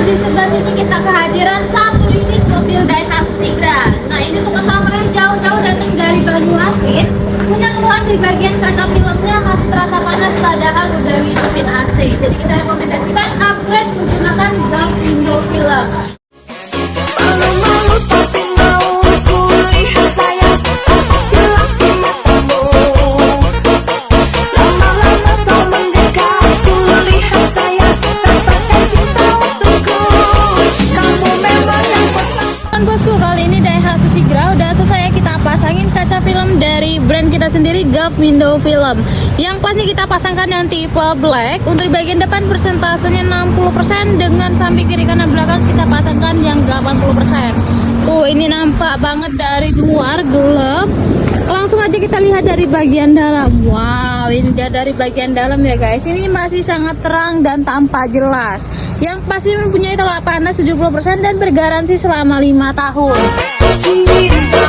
di sebelah sini kita kehadiran satu unit mobil Daihatsu Sigra. Nah, ini untuk customer yang jauh-jauh datang dari Banyuasin, punya keluhan di bagian kaca filmnya masih terasa panas padahal udah hidupin AC. Jadi kita rekomendasikan upgrade menggunakan Gulf Window Film. Malu-malu tapi mau kulihat saya jelas di matamu. Lama-lama kau mendekat, kulihat saya dapatkan cinta untukku. Kamu memang yang Teman bosku, kali ini Daihatsu Sigra udah selesai kita pasangin kaca film dari brand kita sendiri, Gulf Window Film. Yang pas nih kita pasangkan yang tipe black. Untuk di bagian depan persentasenya 60%, dengan samping kiri kanan belakang kita pasangkan yang 80%. Tuh, ini nampak banget dari luar gelap. Langsung aja kita lihat dari bagian dalam. Wow, ini dia dari bagian dalam ya guys. Ini masih sangat terang dan tampak jelas. Yang pasti mempunyai tolak panas 70% dan bergaransi selama 5 tahun. cinta.